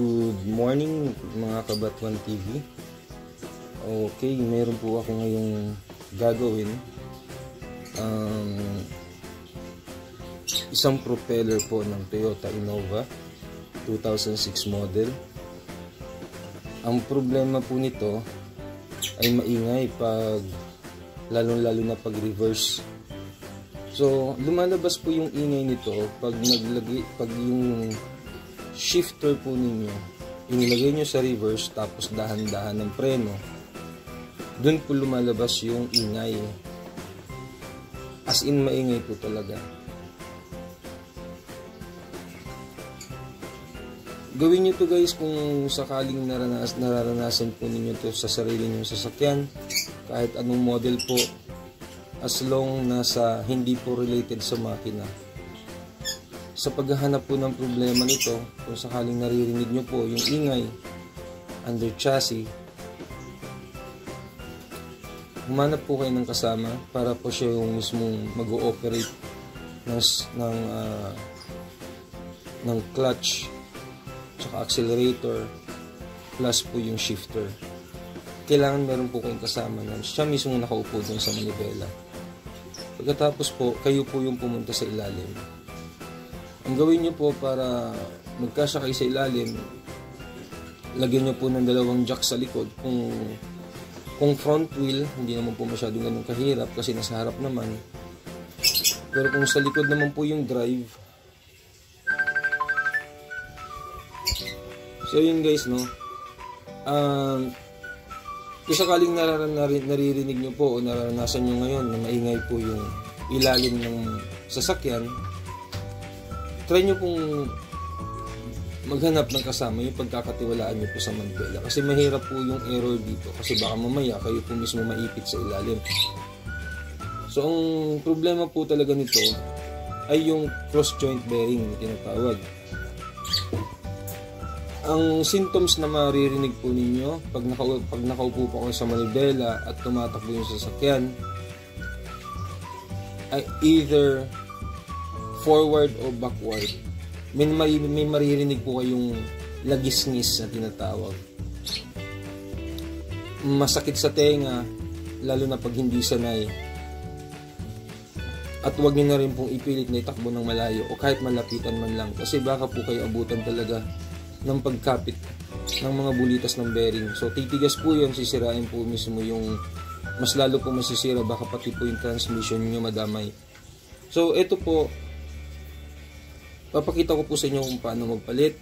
Good morning mga Kabatuan TV. Okay, meron po ako ngayong gagawin. Isang propeller po ng Toyota Innova 2006 model. Ang problema po nito ay maingay pag lalo na pag reverse. So lumalabas po yung ingay nito pag yung shifter po ninyo inilagay nyo sa reverse tapos dahan-dahan ng preno, dun po lumalabas yung ingay, as in maingay po talaga. Gawin nyo to guys kung sakaling nararanasan po ninyo to sa sarili nyo sasakyan, kahit anong model po, as long nasa hindi po related sa makina. Sa paghahanap po ng problema nito, kung sakaling naririnig nyo po yung ingay under chassis, humanap po kayo ng kasama para po siya yung mismong mag-ooperate ng clutch tsaka accelerator plus po yung shifter. Kailangan meron po kayong kasama na siya mismo nakaupo dun sa manibela. Pagkatapos po, kayo po yung pumunta sa ilalim. Ang gawin nyo po para magkasya kayo sa ilalim, lagyan nyo po ng dalawang jack sa likod. Kung front wheel, hindi naman po masyadong ganun kahirap kasi nasa harap naman. Pero kung sa likod naman po yung drive, so yun guys, no? Kung sakaling naririnig nyo po o nararanasan nyo ngayon na maingay po yung ilalim ng sasakyan, try nyo pong maghanap ng kasama yung pagkakatiwalaan nyo po sa manibela. Kasi mahirap po yung error dito kasi baka mamaya kayo po mismo maipit sa ilalim. So ang problema po talaga nito ay yung cross joint bearing na tinatawag. Ang symptoms na maririnig po ninyo pag nakaupo po kayo sa manibela at tumatakbo yung sasakyan ay either forward o backward. May maririnig po kayong lagisngis na tinatawag. Masakit sa tenga, lalo na pag hindi sanay. At huwag niyo na rin pong ipilit na itakbo ng malayo o kahit malapitan man lang kasi baka po kayo abutan talaga ng pagkapit ng mga bulitas ng bearing. So titigas po yun, sisirain po mismo yung, mas lalo po masisira, baka pati po yung transmission nyo madamay. So ito po, papakita ko po sa inyo kung paano magpalit.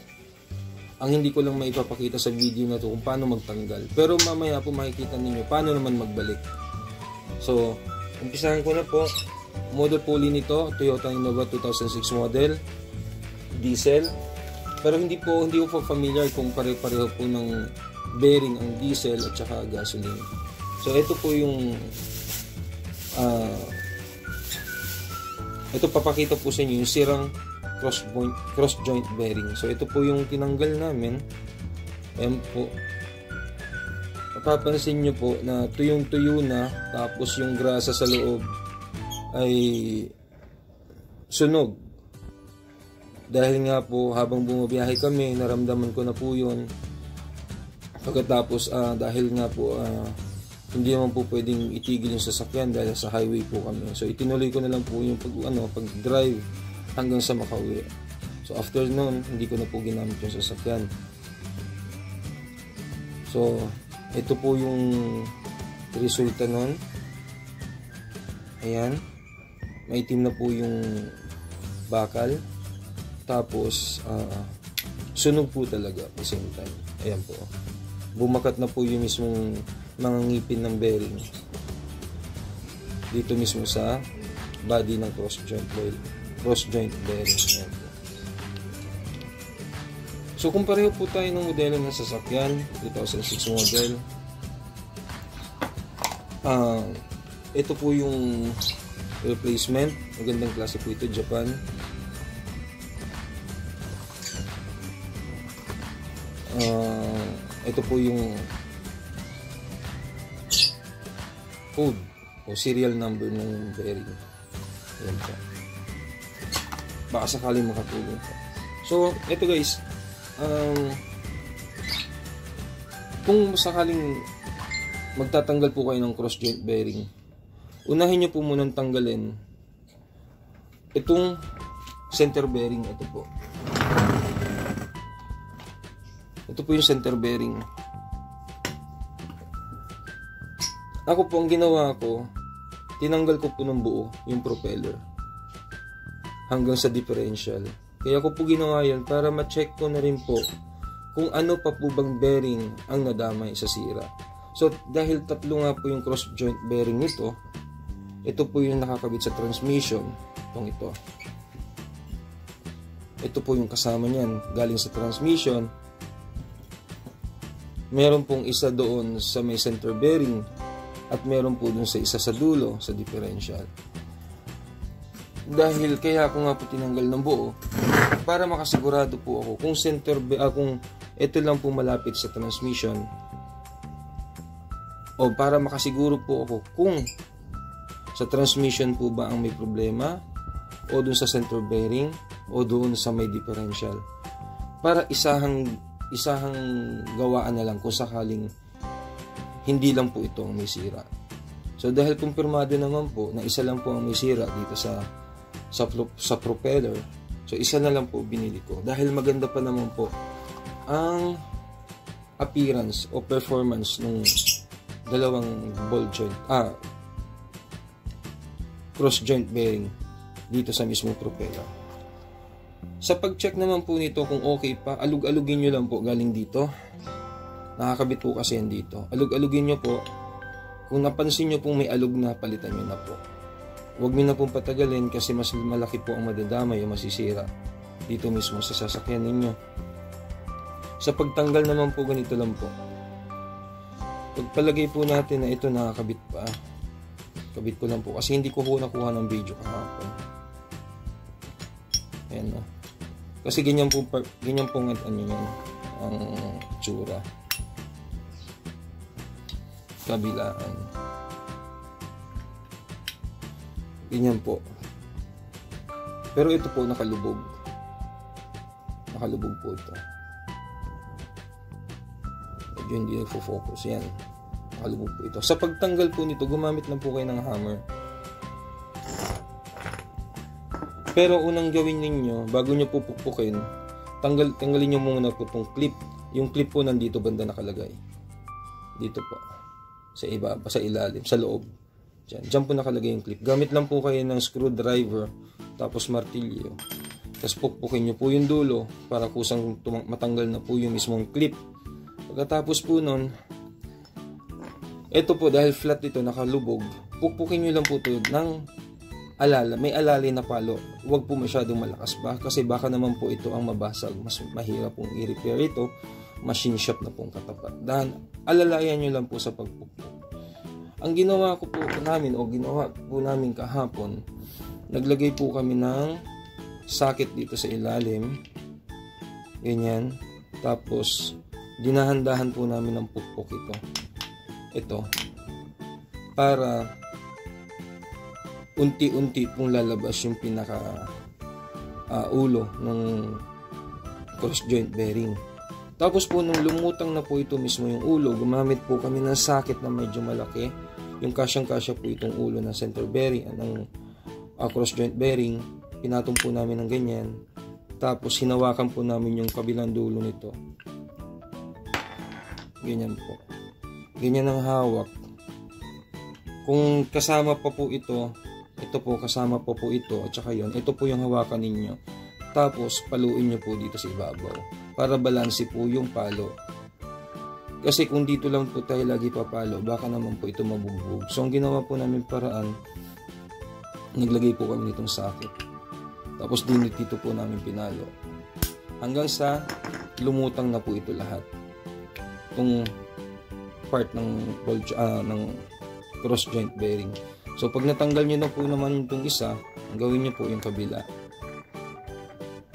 Ang hindi ko lang maipapakita sa video na to kung paano magtanggal. Pero mamaya po makikita ninyo paano naman magbalik. So, umpisahan ko na po. Model po nito, Toyota Innova 2006 model, diesel. Pero hindi ko familiar kung pare-pareho po ng bearing ang diesel at saka gasoline. So, ito po yung ito papakita po sa inyo yung sirang cross joint bearing. So ito po yung tinanggal namin. Ayan po. Mapapansin nyo po na tuyong-tuyo na, tapos yung grasa sa loob ay sunog. Dahil nga po habang bumabiyahe kami, naramdaman ko na po yun. Pagkatapos dahil nga po hindi naman po pwedeng itigil yung sasakyan dahil sa highway po kami. So itinuloy ko na lang po yung pag-drive hanggang sa makauwi. So after noon, hindi ko na po ginamit yung sasakyan. So ito po yung resulta noon. Ayan. Maitim na po yung bakal. Tapos sunog po talaga at the same time. Ayan po. Bumakat na po yung mismong mga ngipin ng bearing dito mismo sa body ng cross joint bearing. So kung pareho po tayo ng modelo ng sasakyan 2006 model, ito po yung replacement. Magandang klase po ito, Japan. Ito po yung code o serial number ng bearing. Ayan po. Baka sakaling makatulong po. So, ito guys, Kung sakaling magtatanggal po kayo ng cross joint bearing, unahin nyo po munang tanggalin itong center bearing. Ito po. Ito po yung center bearing. Ako po, ang ginawa ko, tinanggal ko po ng buo yung propeller hanggang sa differential. Kaya ko po ginawa yan para ma-check ko na rin po kung ano pa po bang bearing ang nadamay sa sira. So, dahil tatlo nga po yung cross joint bearing nito, ito po yung nakakabit sa transmission. Itong ito. Ito po yung kasama niyan, galing sa transmission. Meron pong isa doon sa may center bearing at meron po doon sa isa sa dulo sa differential. Dahil kaya ako nga po tinanggal ng buo para makasigurado po ako kung kung ito lang po malapit sa transmission, o para makasiguro po ako kung sa transmission po ba ang may problema o doon sa center bearing o doon sa may differential, para isahang gawaan na lang kung sakaling hindi lang po ito ang may sira. So dahil kumpirmado naman po na isa lang po ang may sira dito sa propeller, so isa na lang po binili ko dahil maganda pa naman po ang appearance o performance ng dalawang ball joint, cross joint bearing dito sa mismong propeller. Sa pag-check naman po nito kung okay pa, alug-alugin nyo lang po galing dito. Nakakabit po kasi yan dito. Alug-alugin nyo po. Kung napansin nyo pong may alug na, palitan nyo na po. Huwag nyo na pong patagalin kasi mas malaki po ang madadamay o masisira dito mismo sa sasakyan ninyo. Sa pagtanggal naman po, ganito lang po. Pagpalagay po natin na ito nakakabit pa. Kabit ko lang po kasi hindi ko po nakuha ng video kahapon. Ayan o. Kasi ganyan po ano yan, ang tsura. Kabilaan. Ganyan po. Pero ito po nakalubog. Nakalubog po ito. Medyo hindi nagfo-focus. Yan. Nakalubog po ito. Sa pagtanggal po nito, gumamit lang po kayo ng hammer. Pero unang gawin ninyo, bago nyo po pupukpukin, tanggalin nyo muna po itong clip. Yung clip po nandito banda nakalagay. Dito po. Sa ibaba, sa ilalim, sa loob. Diyan po nakalagay yung clip. Gamit lang po kayo ng screwdriver, tapos martilyo. Tapos pukpukin nyo po yung dulo para kusang matanggal na po yung mismong clip. Pagkatapos po nun, ito po dahil flat ito, nakalubog, pukpukin nyo lang po ito ng may alalay na palo. Huwag po masyadong malakas ba kasi baka naman po ito ang mabasag. Mas mahirap pong i-repair ito. Machine shop na pong katapat. Dahil alalayan nyo lang po sa pagpukpuk. Ang ginawa ko po namin o ginawa po namin kahapon, naglagay po kami ng socket dito sa ilalim. Ganyan. Tapos dinahandahan po namin ng pukpuk ito. Ito. Para unti-unti pong lalabas yung pinaka ulo ng cross joint bearing. Tapos po nung lumutang na po ito mismo yung ulo, gumamit po kami ng socket na medyo malaki. Yung kasyang-kasya po itong ulo ng center bearing, ng cross joint bearing. Pinatong po namin ng ganyan. Tapos hinawakan po namin yung kabilang dulo nito. Ganyan po. Ganyan ang hawak. Kung kasama pa po ito po kasama po ito at saka yun, ito po yung hawakan ninyo. Tapos paluin nyo po dito sa ibabaw para balanse po yung palo. Kasi kung dito lang po tayo lagi papalo, baka naman po ito mabubog. So ang ginawa po namin paraan, naglagay po kami nitong socket. Tapos dito po namin pinalo. Hanggang sa lumutang na po ito lahat. Itong part ng cross joint bearing. So, pag natanggal nyo na po naman itong isa, gawin nyo po yung kabila.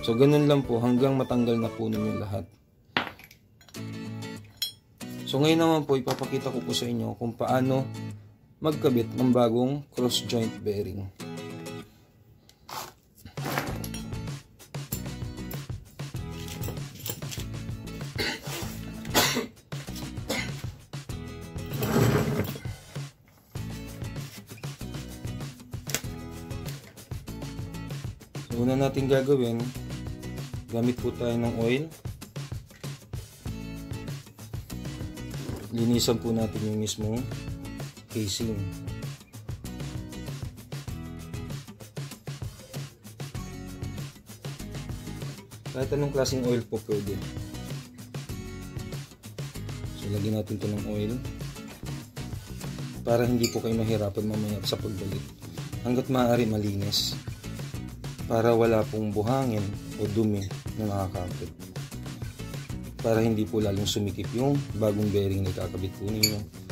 So, ganun lang po hanggang matanggal na po ninyo lahat. So, ngayon naman po, ipapakita ko po sa inyo kung paano magkabit ng bagong cross joint bearing. Una natin gagawin, gamit po tayo ng oil. Linisan po natin yung mismong casing. Kahit anong klaseng oil po pwede. So, lagyan natin ito ng oil para hindi po kayo mahirapan mamaya sa pagbalik. Hanggat maaari malinis para wala pong buhangin o dumi na nakakapit. Para hindi po lalong sumikip yung bagong bearing na ikakabit po ninyo.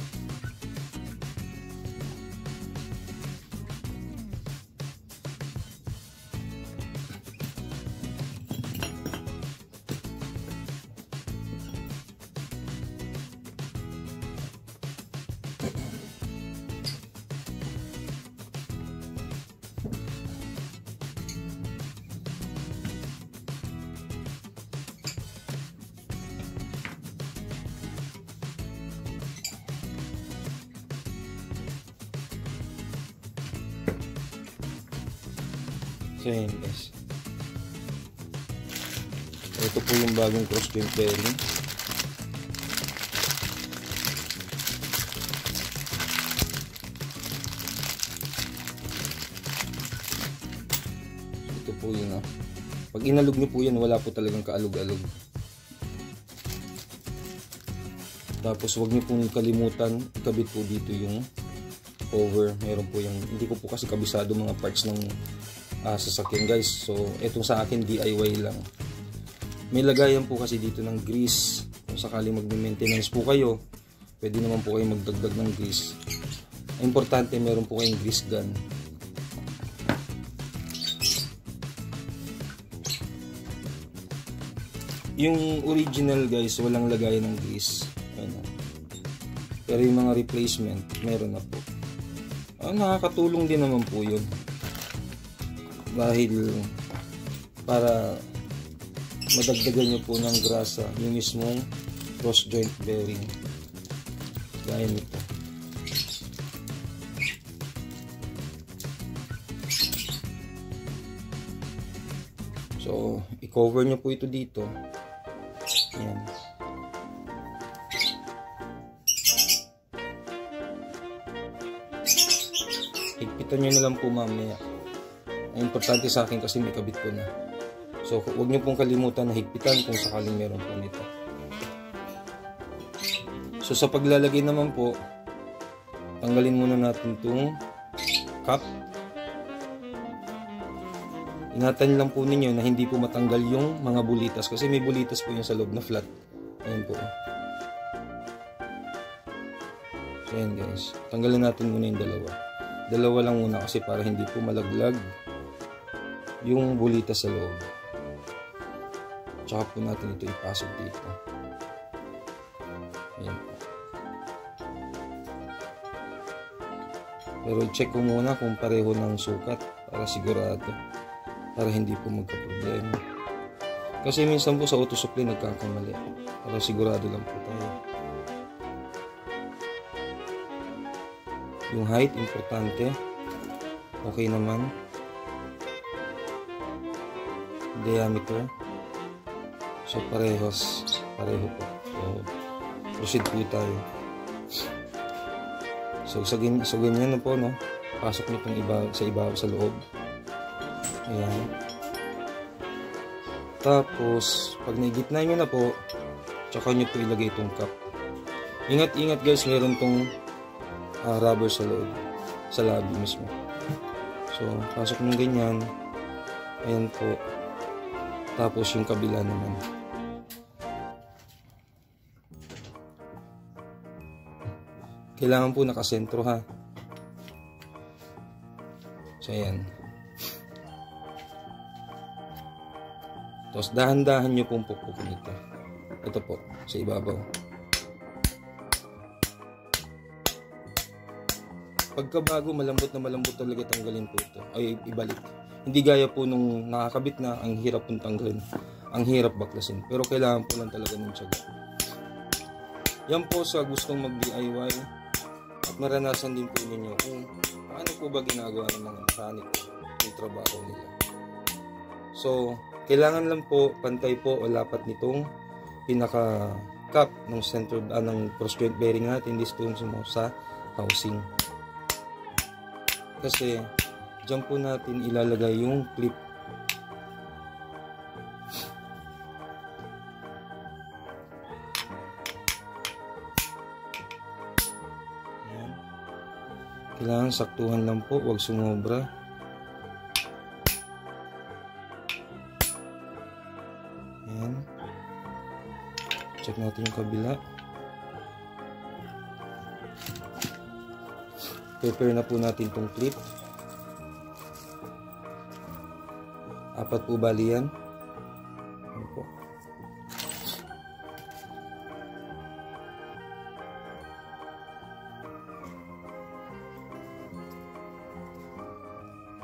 So yun guys, ito po yung bagong cross joint bearing. Ito po yun. Pag inalog nyo po yan, wala po talagang kaalog-alog. Tapos wag nyo pong kalimutan ikabit po dito yung cover. Meron po yung, hindi ko po kasi kabisado mga parts ng sasakyan guys. So etong sa akin DIY lang. May lagayan po kasi dito ng grease. Kung sakali mag-maintenance po kayo, pwede naman po kayo magdagdag ng grease. Importante meron po kayong grease gun. Yung original guys, walang lagayan ng grease. Ayun. Pero yung mga replacement, meron na po. Nakakatulong din naman po yun. Dahil para madagdagan nyo po ng grasa yung mismong cross joint bearing gaya nito. So i-cover nyo po ito dito. Ayan. Higpitan nyo na lang po mamaya. Ang importante sa akin kasi may kabit ko na. So huwag nyo pong kalimutan na higpitan kung sakaling meron po nito. So sa paglalagay naman po, tanggalin muna natin itong cap. Ingatan lang po ninyo na hindi po matanggal yung mga bulitas kasi may bulitas po yung sa loob na flat. Ayan po. So ayan guys, tanggalin natin muna yung dalawa. Dalawa lang muna kasi para hindi po malaglag yung bulitas sa loob. Tsaka po natin ito ipasok dito. Ayan po. Pero check ko muna kung pareho ng sukat para sigurado. Para hindi po magka-problema. Kasi minsan po sa auto supply nagkakamali. Para sigurado lang po tayo. Yung height, importante. Okay naman. Diameter. So pareho po. So proceed po tayo. So ganyan na po, no. Pasok niyo itong sa loob. Ayan. Tapos pag naigitna nyo na po, tsaka nyo po ilagay itong cup. Ingat guys, meron tong rubber sa loob, sa labi mismo. So pasok ng ganyan. Ayan po. Tapos yung kabila naman. Kailangan po nakasentro ha. So ayan. Tapos dahan-dahan nyo pong pupukin ito. Ito po, sa ibabaw. Pagkabago, malambot talaga tanggalin po ito. Ay, ibalik. Hindi gaya po nung nakakabit na, ang hirap pong tanggalin. Ang hirap baklasin. Pero kailangan po lang talaga ng tiyaga. Yan po sa gustong mag-DIY. At maranasan din po ninyo kung paano po ba ginagawa ng mga mechanic yung trabaho nila. So, kailangan lang po pantay po o lapat nitong pinaka cap ng center ng cross joint bearing natin this tungkol mo sa housing. Kasi diyan po natin ilalagay yung clip. Ayan. Kailangan saktuhan lang po, huwag sumobra. Ayan. Check natin yung kabila. Prepare na po natin tong clip. 4 po bali yan. Ayan po.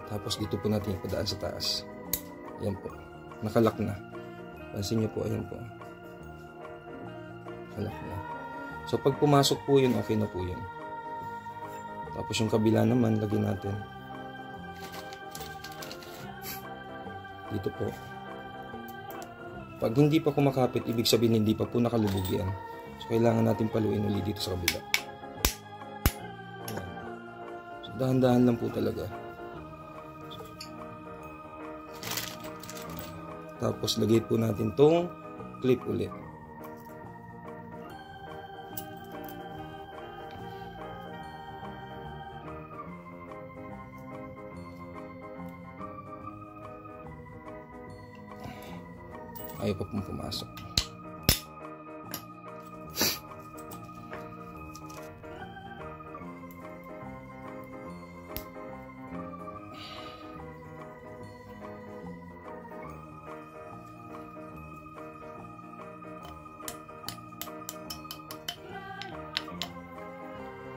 Tapos dito po natin ipadaan sa taas. Ayan po. Nakalock na. Pansin nyo po, ayan po. Nakalock na. So pag pumasok po yun, okay na po yun. Tapos yung kabila naman, lagyan natin. Dito po. Pag hindi pa kumakapit, ibig sabihin hindi pa po nakalubog yan. So kailangan natin paluin ulit dito sa kabila. Ayan. So dahan-dahan lang po talaga. Tapos lagay po natin tong clip ulit. Ayaw pa pong pumasok.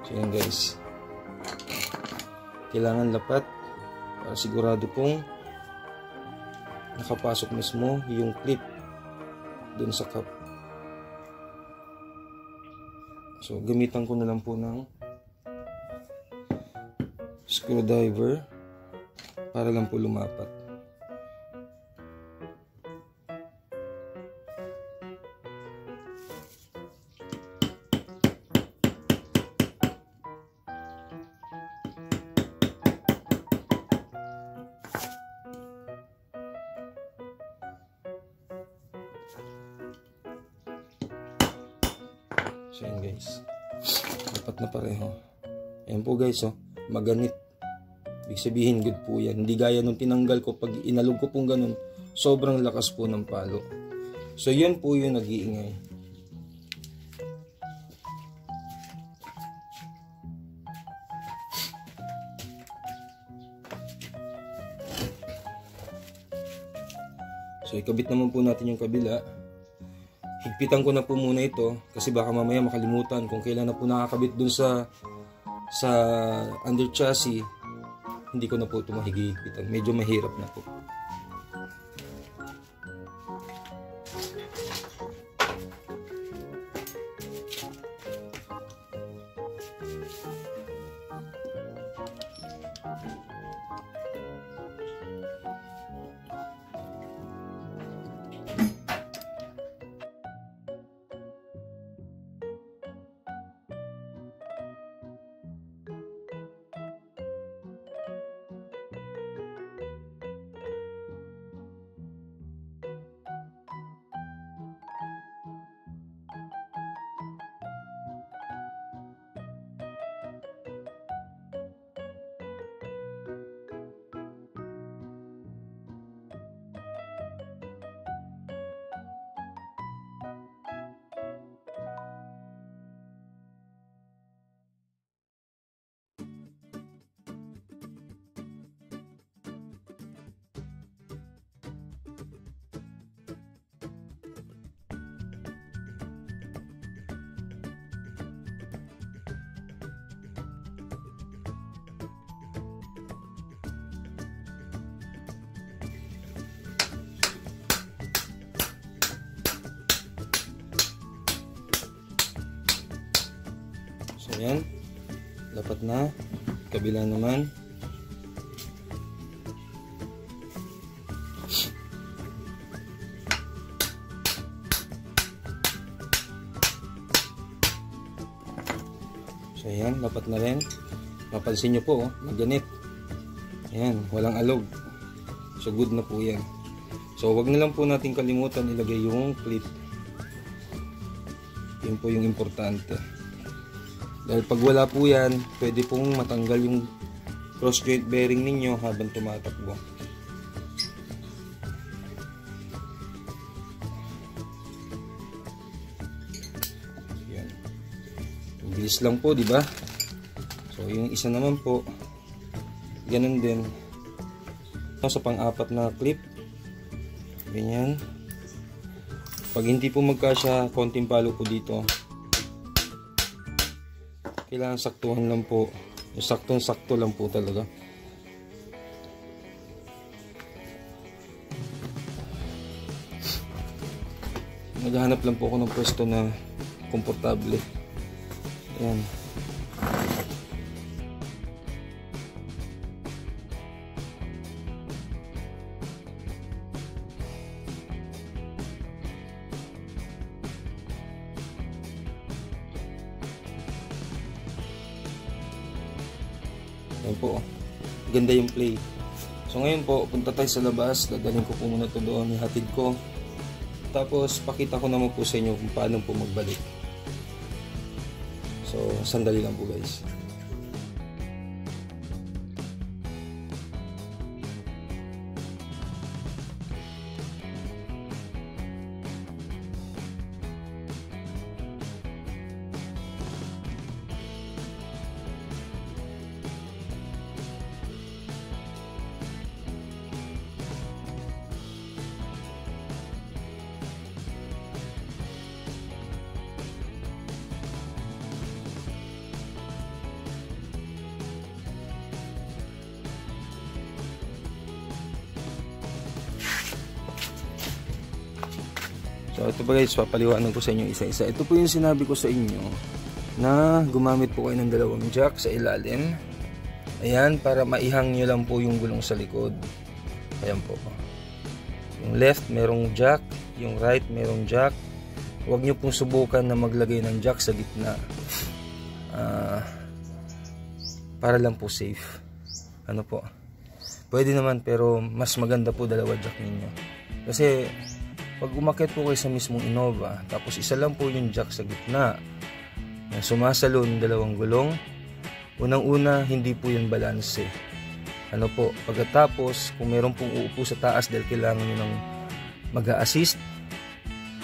So yan guys, kailangan lapat para sigurado pong nakapasok mismo yung clip dun sa cup. So gamitan ko na lang po ng screwdriver para lang po lumapat. So yan guys, dapat na pareho. Ayan po guys, oh, maganit. Ibig sabihin good po yan. Hindi gaya nung tinanggal ko, pag inalog ko pong ganun, sobrang lakas po ng palo. So yun po yung nag-iingay. So ikabit naman po natin yung kabila. Higpitan ko na po muna ito kasi baka mamaya makalimutan kung kailan na po nakakabit dun sa under chassis. Hindi ko na po ito mahigpitan. Medyo mahirap na po. So yan, dapat na. Kabila naman. So ayan, dapat na rin. Mapansin nyo po, maganit. Ayan, walang alog. So good na po yan. So wag na lang po natin kalimutan ilagay yung clip. Yun po yung importante. Dahil pag wala po yan, pwede pong matanggal yung cross joint bearing ninyo habang tumatakbo. Yan. Bilis lang po, di ba? So yung isa naman po, ganun din. Sa pang-apat na clip, ganyan. Pag hindi po magkasya, konting palo po dito. Kailangan saktuhan lang po. Yung saktong-sakto lang po talaga. Naghahanap lang po ako ng pwesto na komportable. Ayan. Ayan po, ganda yung play. So ngayon po, punta tayo sa labas. Dadalhin ko po muna ito doon, ihatid ko. Tapos pakita ko naman po sa inyo kung paano po magbalik. So sandali lang po guys. So ito pa guys, papaliwanag ko sa inyo isa-isa. Ito po yung sinabi ko sa inyo na gumamit po kayo ng dalawang jack sa ilalim. Ayan, para maihang nyo lang po yung gulong sa likod. Ayan po. Yung left merong jack, yung right merong jack. Huwag nyo pong subukan na maglagay ng jack sa gitna. Para lang po safe. Ano po? Pwede naman pero mas maganda po dalawa jack ninyo. Kasi pag umakyat po kayo sa mismong Innova, tapos isa lang po yung jack sa gitna, na sumasalon dalawang gulong, unang-una hindi po yung balanse. Ano po, pagkatapos kung meron pong uupo sa taas dahil kailangan nyo ng mag-a-assist,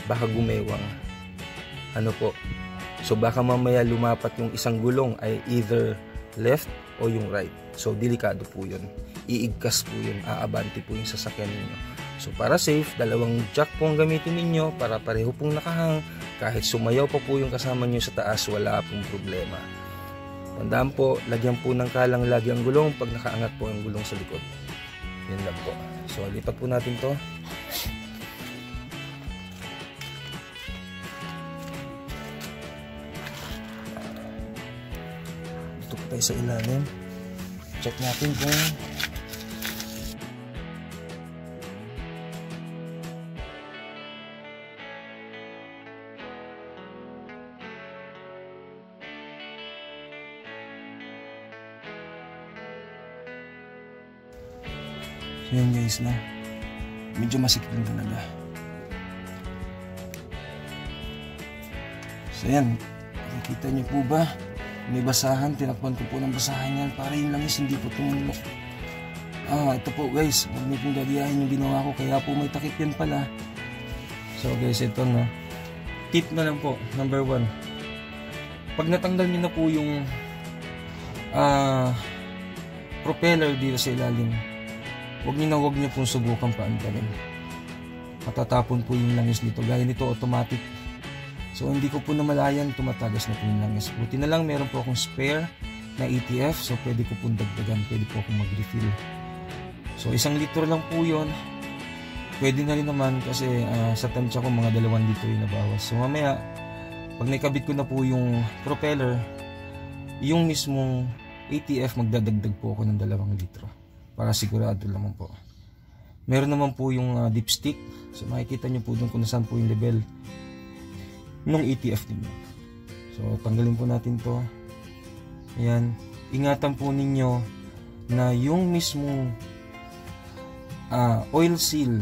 baka gumewang. Ano po, so baka mamaya lumapat yung isang gulong ay either left o yung right. So delikado po yun, iigkas po yun, aabante po yung sasakyan ninyo. So para safe, dalawang jack po ang gamitin ninyo para pareho pong nakahang. Kahit sumayaw pa po yung kasama nyo sa taas, wala pong problema. Tandaan po, lagyan po ng kalang lagi ang gulong pag nakaangat po ang gulong sa likod. Yun lang po. So lipat po natin to. Dito po tayo sa ilalim. Check natin kung so yun guys, no? Medyo masikip lang talaga. So yan, nakikita nyo po ba? May basahan, tinakpan ko po ng basahan yan para yung langis hindi po tumulok. Ito po guys, huwag nyo pong gagayahin yung ginawa ko, kaya po may takip yan pala. So guys, ito no, tip na lang po, number 1. Pag natanggal nyo na po yung propeller dito sa ilalim, huwag nyo pong subukan paandarin. Matatapon po yung langis nito. Gaya nito, automatic. So, hindi ko po namalayan, tumatagas na po yung langis. Buti na lang, meron po akong spare na ETF. So, pwede ko pong dagdagan. Pwede po akong mag-refill. So, 1 litro lang po yun. Pwede na rin naman kasi sa tansya ko, mga 2 litro yung nabawas. So, mamaya, pag nakabit ko na po yung propeller, yung mismong ATF, magdadagdag po ako ng 2 litro. Para sigurado naman po. Meron naman po yung dipstick. So makikita nyo po doon kung nasaan po yung level ng ETF ninyo. So tanggalin po natin to. Ayan, ingatan po ninyo na yung mismong oil seal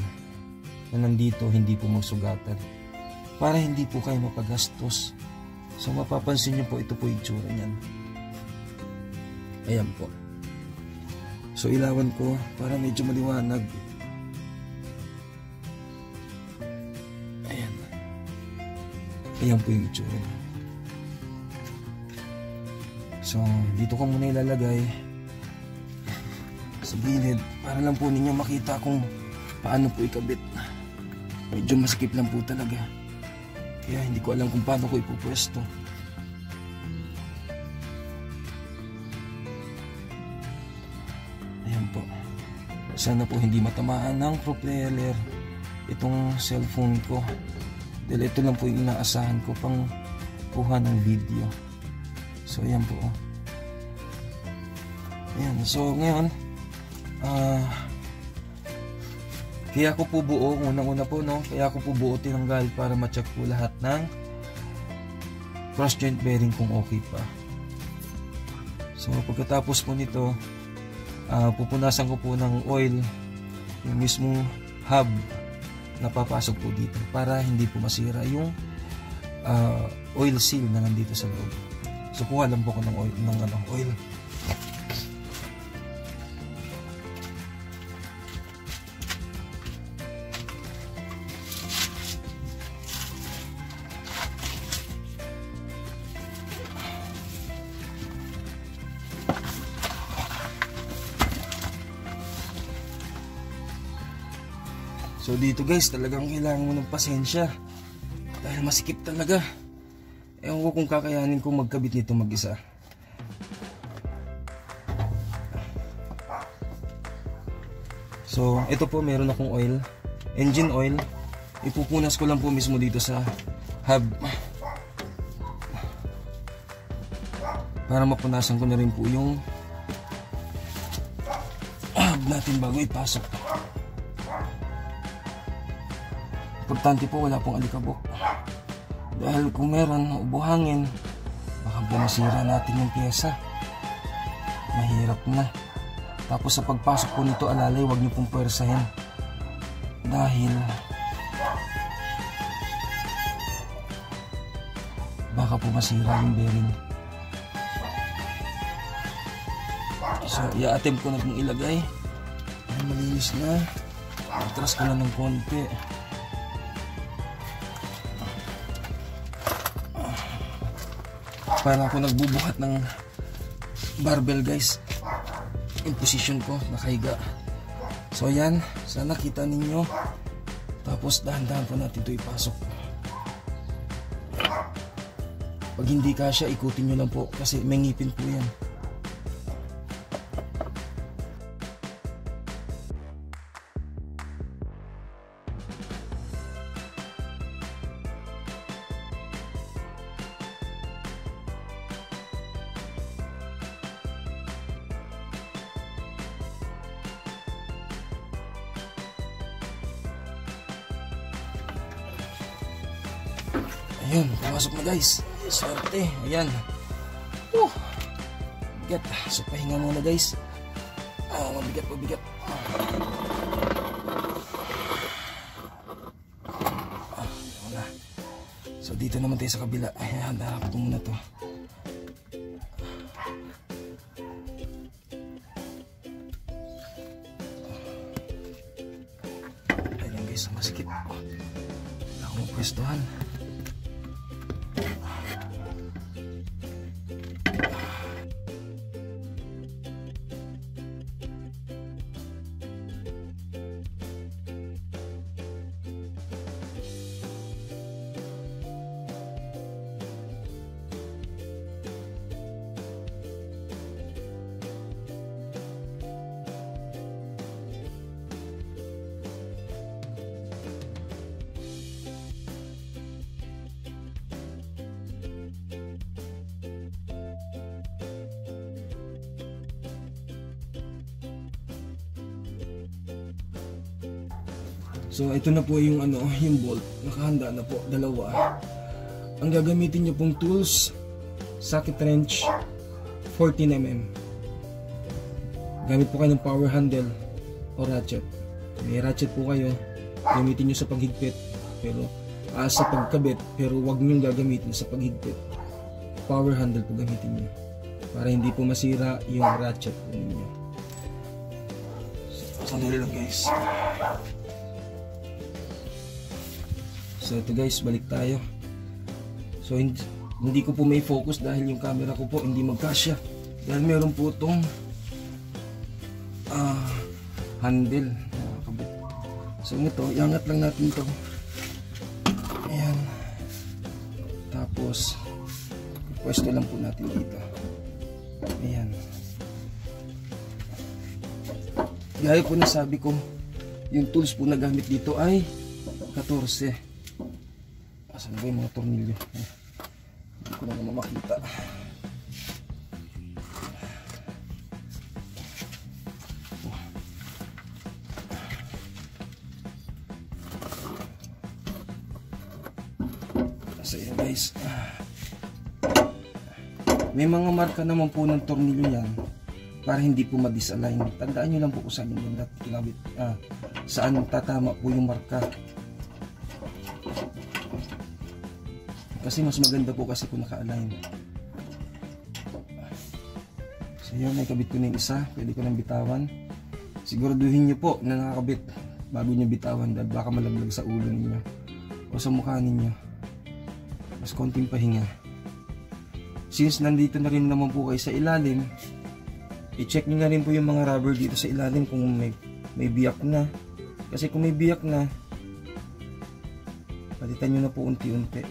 na nandito hindi po magsugatan para hindi po kayo mapagastos. So mapapansin nyo po, ito po yung itsura niyan. Ayan po. So ilawan ko para medyo maliwanag. Ayan. Ayan po yung itsura niya. So dito ko muna ilalagay sa gilid para lang po ninyo makita kung paano po ikabit. Medyo masikip lang po talaga, kaya hindi ko alam kung paano ko ipupwesto. Ayan po. Sana po hindi matamaan ng propeller itong cellphone ko, dahil ito lang po yung inaasahan ko pang kuha ng video. So ayan po. Ayan. So ngayon kaya ko po buo, unang-una po, no? Kaya ko po buo tinanggal para ma-check po lahat ng cross joint bearing kung okay pa. So pagkatapos po nito, pupunasan ko po ng oil yung mismong hub na papasok po dito para hindi po masira yung oil seal na nandito sa loob. So kuha lang po ko ng oil. So dito guys, talagang kailangan mo ng pasensya dahil masikip talaga. Ewan ko kung kakayanin kong magkabit nito mag-isa. So ito po, meron akong oil, engine oil. Ipupunas ko lang po mismo dito sa hub para mapunasan ko na rin po yung hub natin bago ipasok. Importante po wala pong alikabok, dahil kung meron o buhangin, baka masira natin yung pyesa. Mahirap na. Tapos sa pagpasok po nito, alalay, huwag nyo pong puwersahin dahil baka po masira yung bearing. So i-attempt ko na pong ilagay. Ay, malinis na. Atras ko lang ng konti. Para ako nagbubuhat ng barbell guys, in position ko, nakahiga. So ayan, sana kita ninyo. Tapos dahan-dahan po natin ito ipasok. Pag hindi kasya, ikutin nyo lang po kasi may ngipin po yan. Ayun, pumasok na guys. Swerte, ayan. Bigat. So pahinga muna guys. Mabigat. So dito naman tayo sa kabila. Ayan, harap ko muna to. Ayan guys, masikip. Wala akong pwestuhan. So ito na po yung yung bolt, nakahanda na po, dalawa. Ang gagamitin niyo pong tools, socket wrench, 14mm. Gamit po kayo ng power handle o ratchet. May ratchet po kayo, gamitin nyo sa paghigpit pero sa pagkabit, pero wag nyo gagamitin sa paghigpit. Power handle po gamitin nyo para hindi po masira yung ratchet po ninyo. Sandali lang guys. So ito guys, balik tayo. So hindi ko po may focus dahil yung camera ko po hindi magkasya. Dahil meron po itong handle. So ito, iangat lang natin ito. Ayan. Tapos pwesto lang po natin dito. Ayan. Gaya po na sabi ko, yung tools po na gamit dito ay 14. Asan ba yung mga tornilyo? Hindi ko na naman makita. So yun guys, may mga marka naman po ng tornilyo yan para hindi po ma-disalign. Tandaan nyo lang po kung saan yung ganda kinabit, saan tatama po yung marka. Kasi mas maganda po kasi kung naka-align. So yun, nakabit ko na yung isa, pwede ko nang bitawan. Siguraduhin nyo po na nakakabit bago nyo bitawan dahil baka malaglag sa ulo ninyo o sa mukha ninyo. Mas konting pahinga. Since nandito na rin naman po kayo sa ilalim, i-check nyo na rin po yung mga rubber dito sa ilalim kung may biyak na. Kasi kung may biyak na, palitan nyo na po unti-unti.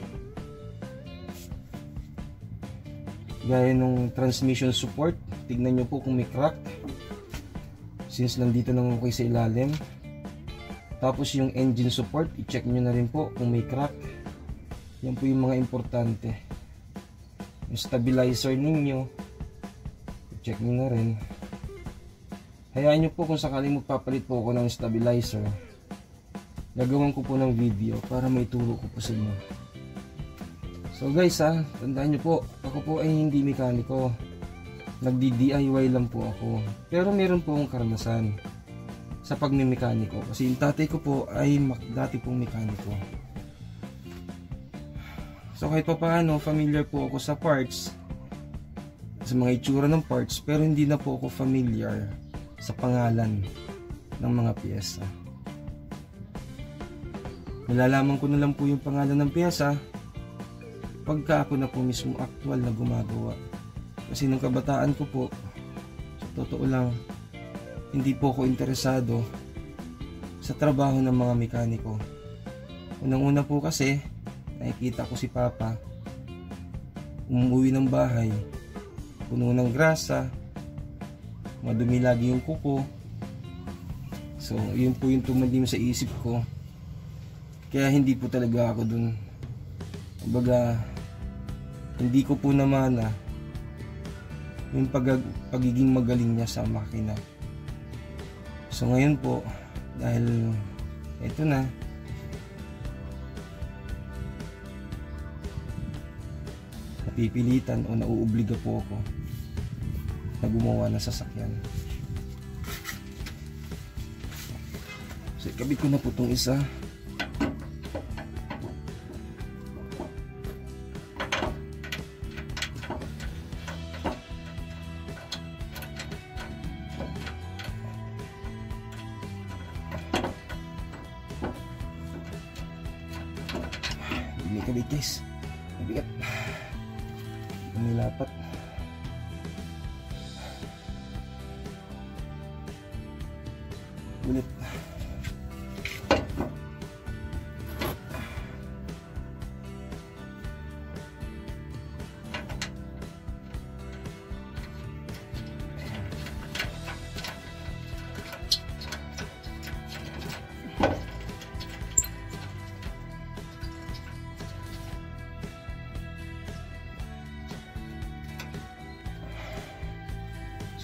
Gaya nung transmission support, tignan nyo po kung may crack. Since nandito naman kayo sa ilalim. Tapos yung engine support, i-check nyo na rin po kung may crack. Yan po yung mga importante. Yung stabilizer ninyo, check nyo na rin. Hayaan nyo po kung sakaling magpapalit po ako ng stabilizer, gagawin ko po ng video para may turo ko po sa inyo. So guys tandaan nyo po, ako po ay hindi mekaniko, nagdi-DIY lang po ako. Pero meron po akong karanasan sa pagmimekaniko kasi yung tatay ko po ay dati pong mekaniko. So kahit pa paano, familiar po ako sa parts, sa mga itsura ng parts, pero hindi na po ako familiar sa pangalan ng mga piyesa. Nalalaman ko na lang po yung pangalan ng piyesa pagka ako na po mismo actual na gumagawa. Kasi nung kabataan ko po, sa totoo lang, hindi po ako interesado sa trabaho ng mga mekaniko. Unang-una po kasi, nakikita ko si Papa umuwi ng bahay puno ng grasa, madumi lagi yung kuko. So yun po yung tumandim sa isip ko, kaya hindi po talaga ako dun. Kumbaga hindi ko po namana yung pagiging magaling niya sa makina. So ngayon po, dahil ito na, napipilitan o nauobliga po ako na gumawa ng sasakyan. So ikabit ko na po itong isa. Hindi kabit guys, mabigat. Nilapat. Ulit.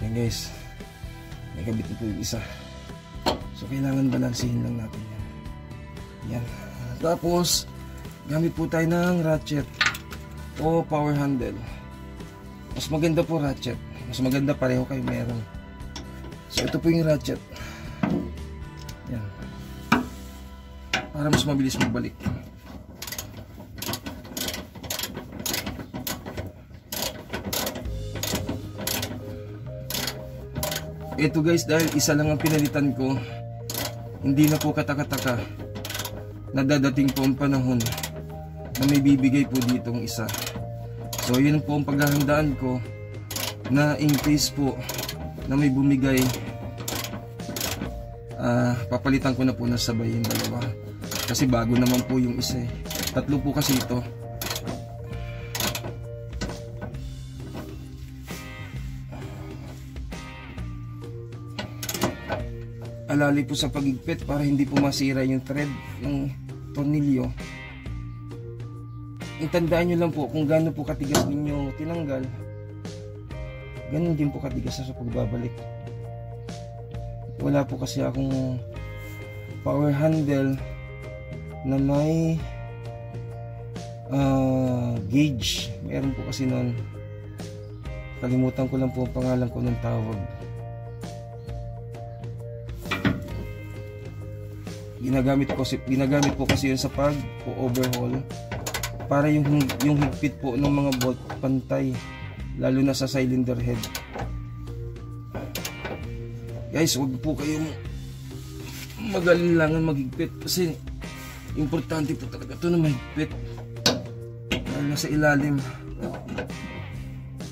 So yun guys, nagkabit na po yung isa. So kailangan balansihin lang natin yan. Yan. Tapos gamit po tayo ng ratchet o power handle. Mas maganda po ratchet Mas maganda pareho kayo meron. So ito po yung ratchet. Yan. Para mas mabilis magbalik. Ito guys, dahil isa lang ang pinalitan ko, hindi na po kataka-taka na dadating po ang panahon na may bibigay po ditong isa. So yun po ang paghahandaan ko, na in case po na may bumigay, papalitan ko na po na sabay yung dalawa, kasi bago naman po yung isa eh. Tatlo po kasi ito. Alali po sa pagigpit para hindi po masira yung thread ng tornilyo. Itandaan nyo lang po kung gaano po katigas ninyo tinanggal, ganun din po katigas sa pagbabalik. Wala po kasi akong power handle na may gauge. Meron po kasi nun, kalimutan ko lang po ang pangalan ko ng tawag. Ginagamit po kasi yun sa pag-overhaul para yung higpit po ng mga bolt pantay, lalo na sa cylinder head. Guys, wag po kayong mag-alinlangan maghigpit, kasi importante po talaga ito na mahigpit, lalo na sa ilalim.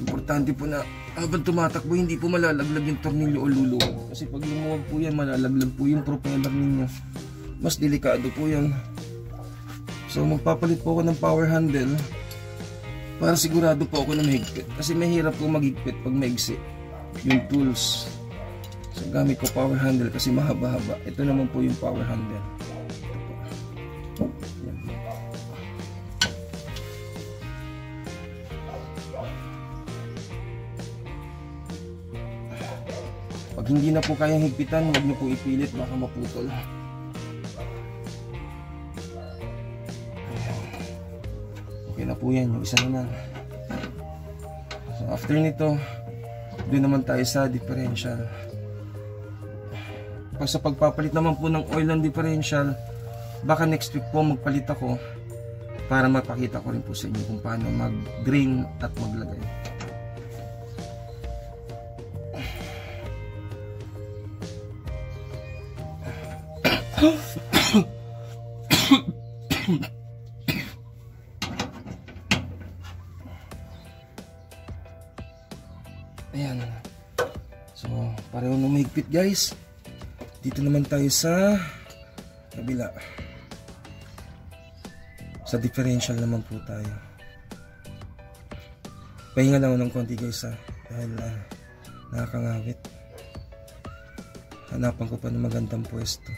Importante po na habang tumatakbo hindi po malalaglag yung tornilyo o luluwag, kasi pag lumuwag po yan, malalaglag po yung propeller ninyo. Mas delikado po yan. So magpapalit po ako ng power handle para sigurado po ako na mahigpit, kasi mahirap po maghigpit pag maigsi yung tools. So gamit ko power handle kasi mahaba-haba. Ito naman po yung power handle. Yan. Pag hindi na po kayang higpitan, huwag niyo po ipilit, baka maputol. Okay na po yan, yung isa naman. So after nito, doon naman tayo sa differential. Pag sa pagpapalit naman po ng oil ng differential, baka next week po magpalit ako para mapakita ko rin po sa inyo kung paano mag-drain at maglagay. Ayan. So, pareho na mahigpit guys. Dito naman tayo sa kabila. Sa differential naman po tayo. Pahinga lang ng konti guys dahil nakakangawit. Hanapan ko pa ng magandang pwesto.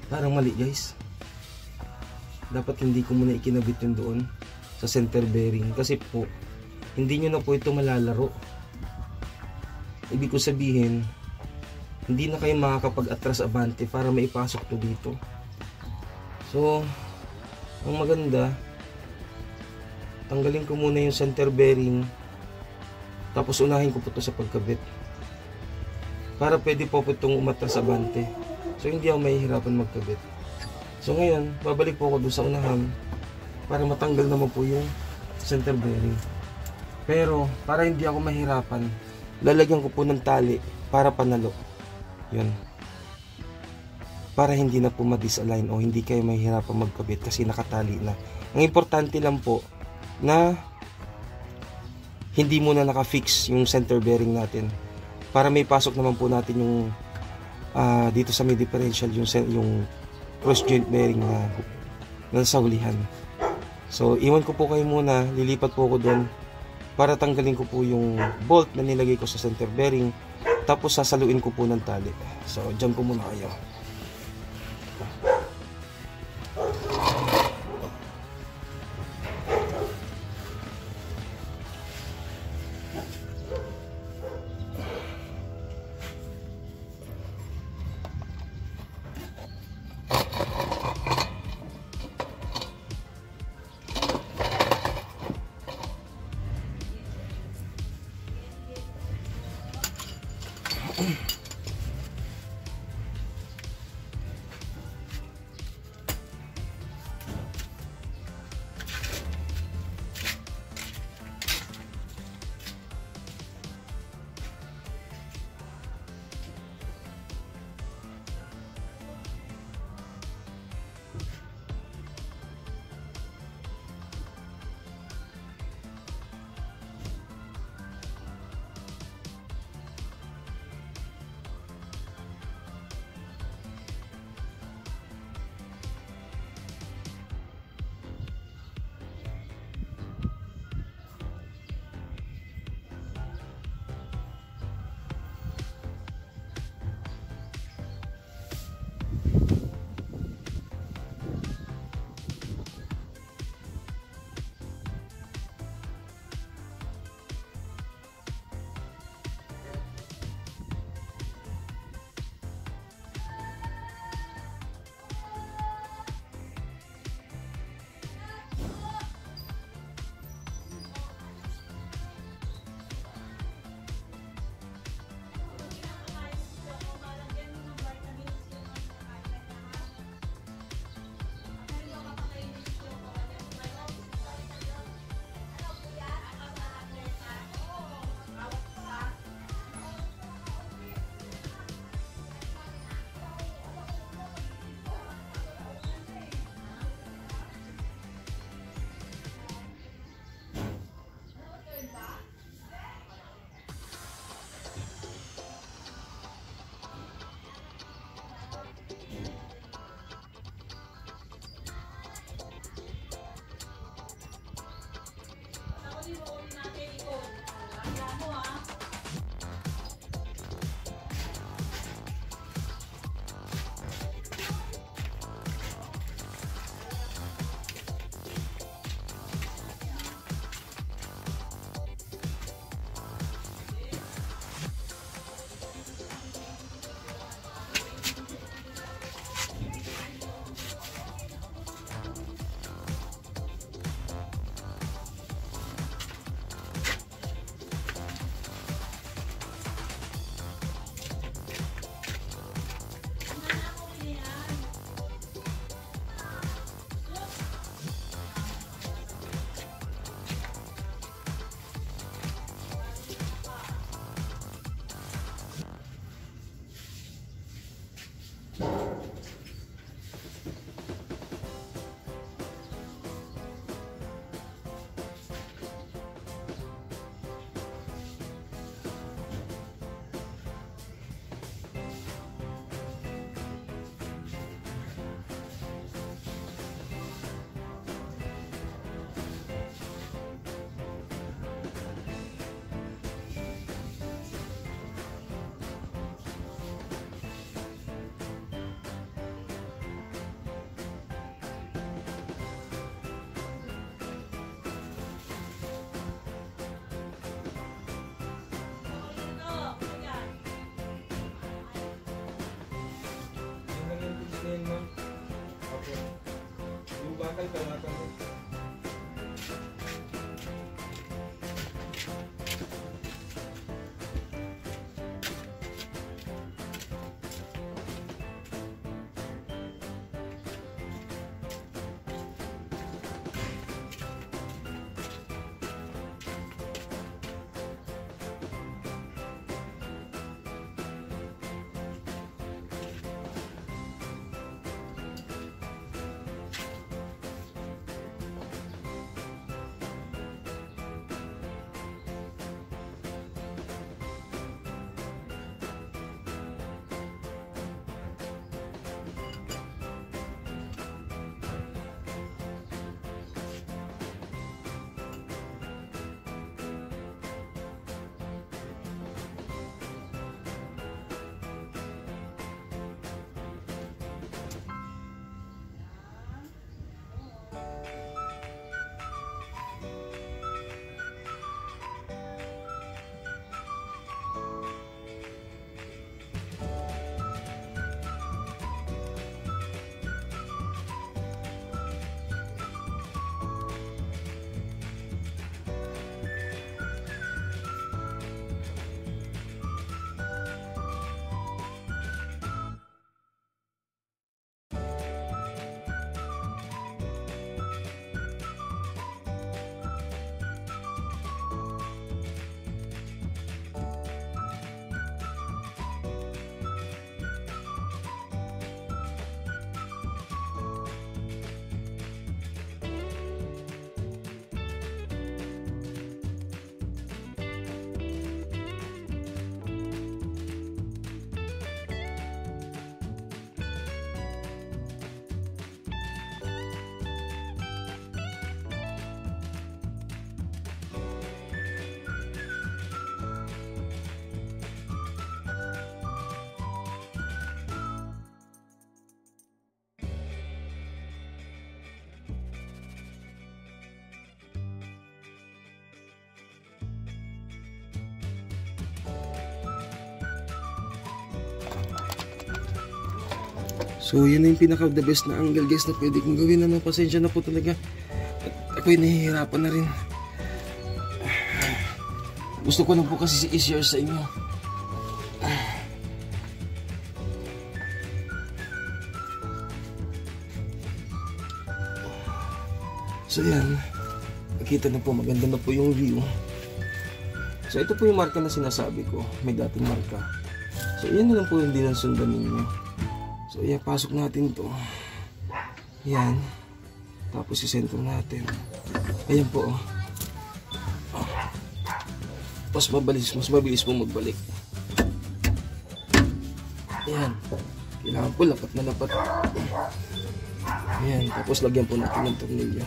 Parang mali guys. Dapat hindi ko muna ikinabit yung doon sa center bearing. Kasi po, hindi nyo na po ito malalaro. Ibig ko sabihin, hindi na kayo makakapag-atras abante para maipasok to dito. So, ang maganda, tanggalin ko muna yung center bearing, tapos unahin ko po ito sa pagkabit. Para pwede po itong umatras abante. So, hindi ako mahihirapan magkabit. So, ngayon, babalik po ako doon sa unahan para matanggal naman po yung center bearing. Pero, para hindi ako mahirapan, lalagyan ko po ng tali para panalo. Yun. Para hindi na po ma-disalign o hindi kayo mahihirapan magkabit kasi nakatali na. Ang importante lang po na hindi muna naka-fix yung center bearing natin. Para may pasok naman po natin yung dito sa may differential yung cross joint bearing na nasa hulihan. So, iwan ko po kayo muna. Lilipat po ako doon para tanggalin ko po yung bolt na nilagay ko sa center bearing. Tapos sasaluin ko po ng tali. So, dyan po muna kayo. So, yun na yung pinaka-the best na angle guys na pwede kong gawin. Ano, pasensya na po talaga. At ako'y nahihirapan na rin. Gusto ko lang po kasi i-share sa inyo. So, yan. Nakita na po, maganda na po yung view. So, ito po yung marka na sinasabi ko. May dating marka. So, yan na lang po yung hindi nasundan ninyo. So, yan, pasok natin to. Yan. Tapos, isentro natin. Ayan po. Mas mabilis po magbalik. Ayan. Kailangan po, lapat na lapat. Ayan. Tapos, lagyan po natin ng tornilyo.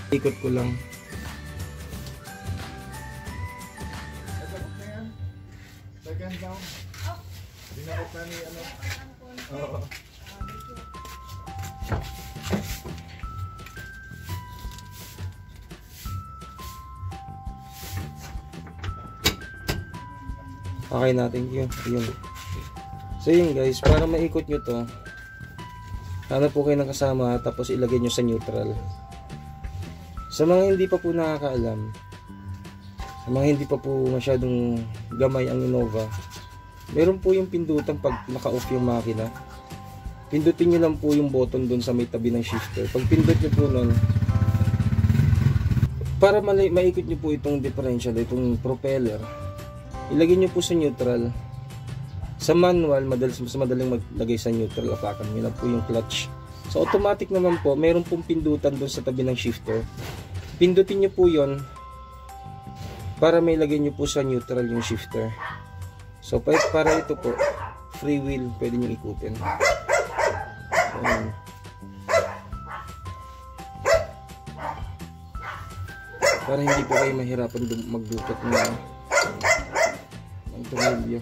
Ikot ko lang. Second down. Dinakot na ni ano. Oo. Okay natin yun. So yun guys, para maikot nyo to, hanap po kayo ng kasama tapos ilagay nyo sa neutral. Sa mga hindi pa po nakakaalam, sa mga hindi pa po masyadong gamay ang Innova, meron po yung pindutan pag naka-off yung makina. pindutin nyo lang po yung button dun sa may tabi ng shifter. Pag pindot nyo po nun, para maikot nyo po itong differential, itong propeller, ilagay nyo po sa neutral. Sa manual, mas madaling maglagay sa neutral, apakan nyo lang po yung clutch. Sa automatic naman po, meron pong pindutan dun sa tabi ng shifter. Pindutin nyo po yon para may lagay nyo po sa neutral yung shifter. So para ito po, free wheel, pwede nyo ikutin. Ayan. Para hindi po kayo mahirapan magdukot ng tornilyo.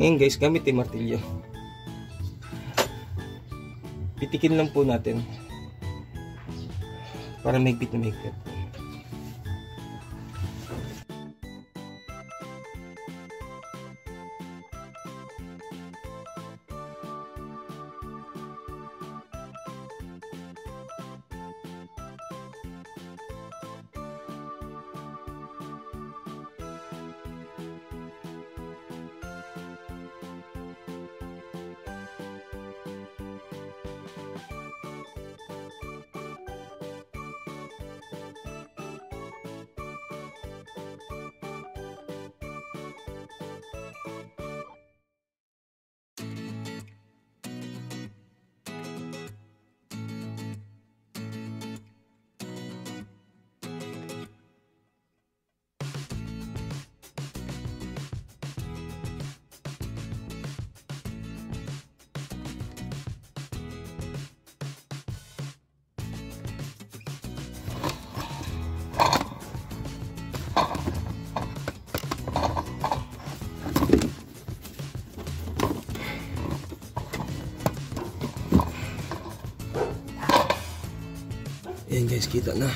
Ngayon guys, gamit yung martilyo. Pitikin lang po natin para mahigpit na mahigpit. Ayan guys, kita na.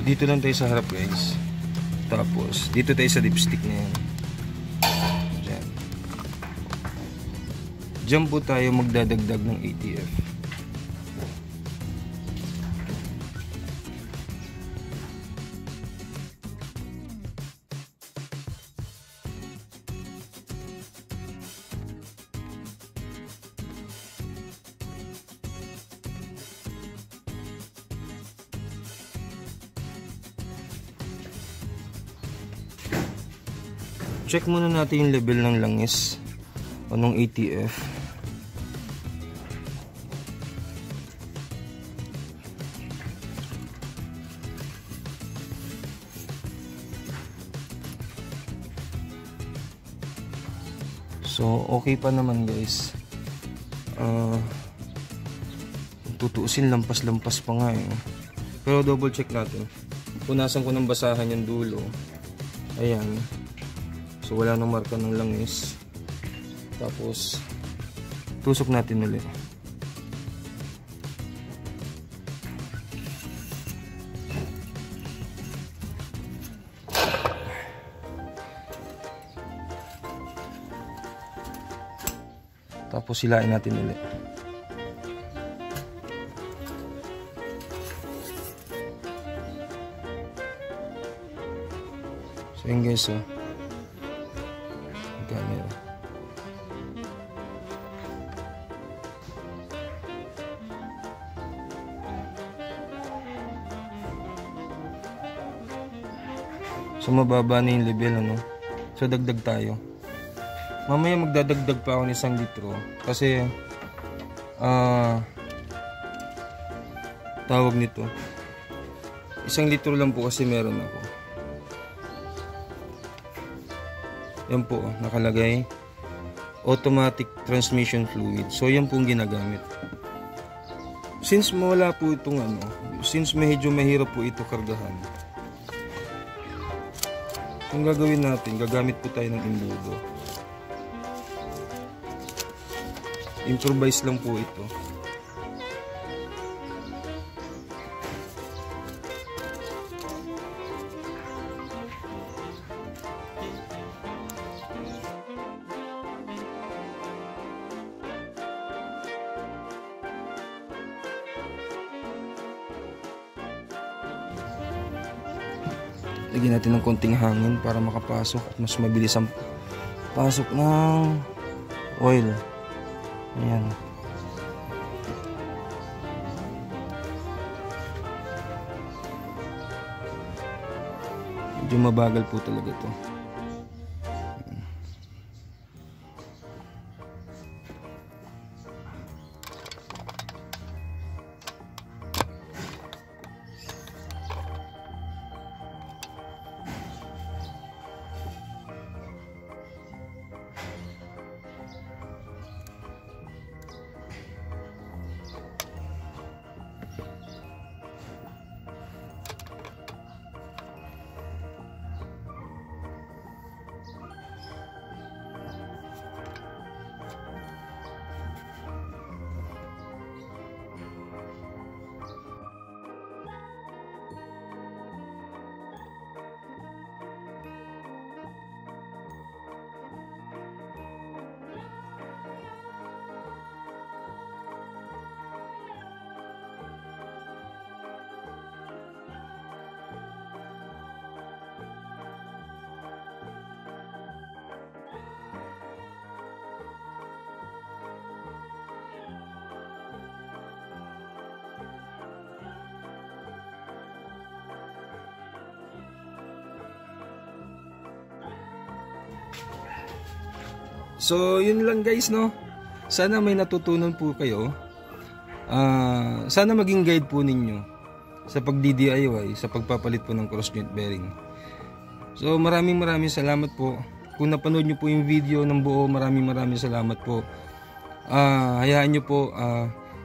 dito lang tayo sa harap guys. Tapos dito tayo sa dipstick na yan. Diyan. Diyan po tayo magdadagdag ng ATF. Check muna natin yung level ng langis o ng ATF. So, okay pa naman guys. Tutuusin, lampas-lampas pa nga eh. Pero double check natin. Punasan ko ng basahan yung dulo. Ayan. So wala nang marka ng langis. Tapos tusok natin ulit. Tapos silain natin ulit. So yun guys, camera. So mababa na yung level ano. So dagdag tayo. Mamaya magdadagdag pa ako ng 1 litro kasi tawag nito. 1 litro lang po kasi meron ako. Yan po, nakalagay automatic transmission fluid. So yan po ang ginagamit. Since mawala po itong ano, since medyo mahirap po ito kargahan, ang gagawin natin, gagamit po tayo ng imbudo. Improvise lang po ito. Lagyan natin ng konting hangin para makapasok at mas mabilis ang pasok ng oil. Ayan. Medyo mabagal po talaga ito. So yun lang guys, no. Sana may natutunan po kayo. Sana maging guide po ninyo sa pag-DIY, sa pagpapalit po ng cross joint bearing. So maraming salamat po. Kung napanood nyo po yung video ng buo, maraming salamat po. Hayaan nyo po,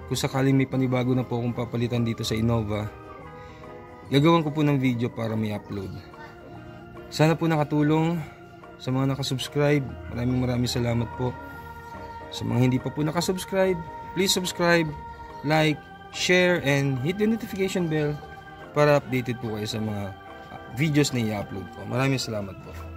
kung sakaling may panibago na po akong papalitan dito sa Innova, gagawan ko po ng video para may upload. Sana po nakatulong. Sa mga nakasubscribe, maraming salamat po. Sa mga hindi pa po nakasubscribe, please subscribe, like, share, and hit the notification bell para updated po kayo sa mga videos na i-upload ko. Maraming salamat po.